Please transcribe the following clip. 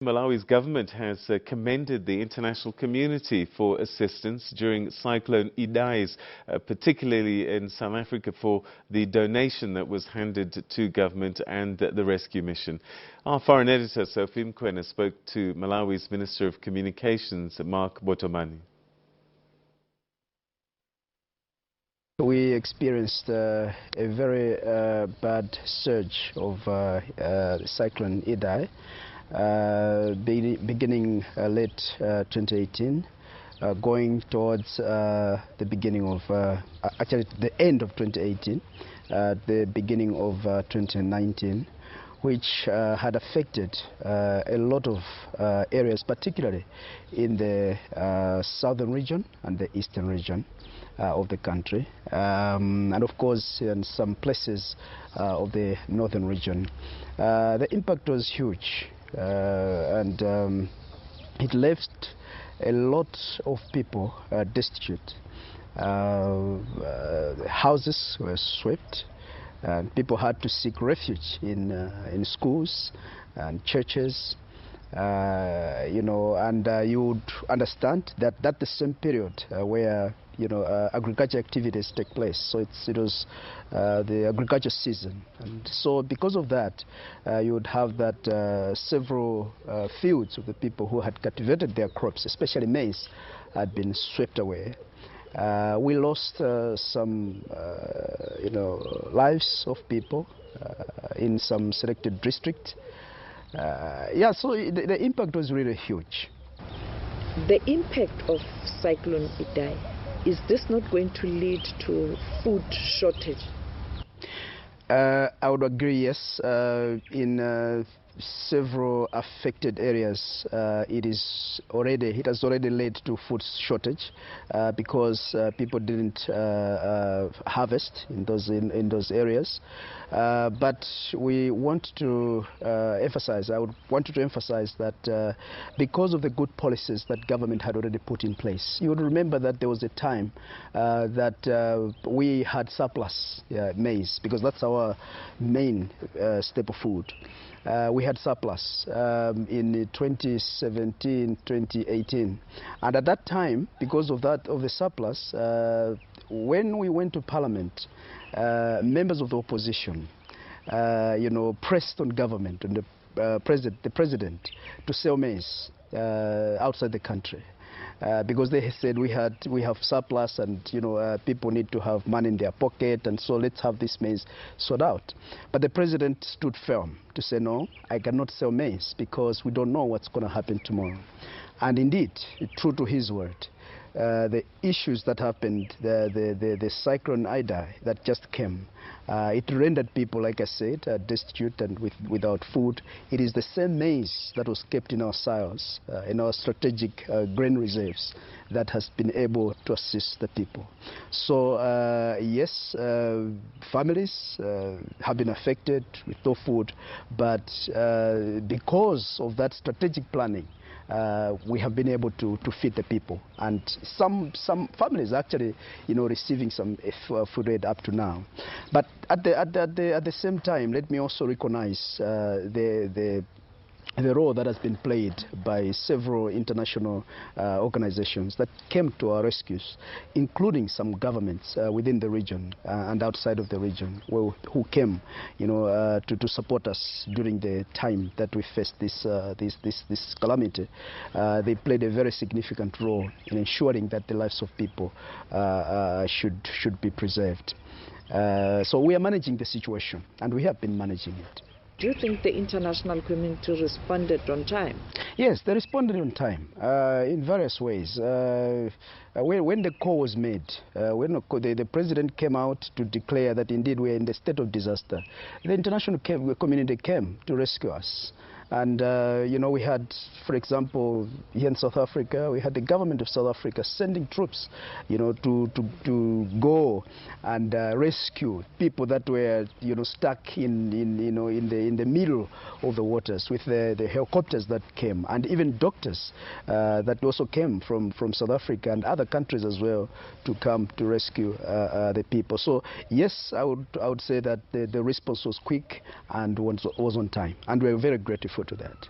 Malawi's government has commended the international community for assistance during Cyclone Idai's, particularly in South Africa, for the donation that was handed to government and the rescue mission. Our foreign editor, Sophie Mkwena, spoke to Malawi's Minister of Communications, Mark Botoman. We experienced a very bad surge of Cyclone Idai. Beginning late 2018, going towards the beginning of, actually the end of 2018, the beginning of 2019, which had affected a lot of areas, particularly in the southern region and the eastern region of the country, and of course in some places of the northern region. The impact was huge. And it left a lot of people destitute. Houses were swept, and people had to seek refuge in schools and churches. You know, and you would understand that that's the same period where agriculture activities take place. So it was the agriculture season, and so because of that, you would have that several fields of the people who had cultivated their crops, especially maize, had been swept away. We lost some, lives of people in some selected districts. Yeah, so the impact was really huge. The impact of Cyclone Idai, is this not going to lead to food shortage? I would agree, yes. In several affected areas, it has already led to food shortage because people didn't harvest in those areas. But we want to emphasize, I wanted to emphasize that because of the good policies that government had already put in place, you would remember that there was a time that we had surplus maize, because that's our main staple food. We had surplus in 2017, 2018, and at that time, because of the surplus, when we went to Parliament, members of the opposition, pressed on government and the president to sell maize outside the country. Because they said we have surplus, and people need to have money in their pocket, and so let's have this maize sold out. But the president stood firm to say, no, I cannot sell maize because we don't know what's going to happen tomorrow. And indeed, true to his word, the issues that happened, the Cyclone Idai that just came, it rendered people, like I said, destitute and without food. It is the same maize that was kept in our silos, in our strategic grain reserves, that has been able to assist the people. So yes, families have been affected with no food, but because of that strategic planning, we have been able to feed the people, and some families actually, receiving some food aid up to now. But at the same time, let me also recognize the role that has been played by several international organizations that came to our rescues, including some governments within the region and outside of the region, who came, to support us during the time that we faced this calamity. They played a very significant role in ensuring that the lives of people should be preserved. So we are managing the situation, and we have been managing it. Do you think the international community responded on time? Yes, they responded on time in various ways. When the call was made, when the president came out to declare that indeed we are in the state of disaster, the international community came to rescue us. And, we had, for example, here in South Africa, we had the government of South Africa sending troops, to go and rescue people that were, stuck in the middle of the waters, with the helicopters that came, and even doctors that also came from South Africa and other countries as well to come to rescue the people. So, yes, I would say that the response was quick and was on time, and we're very grateful to that.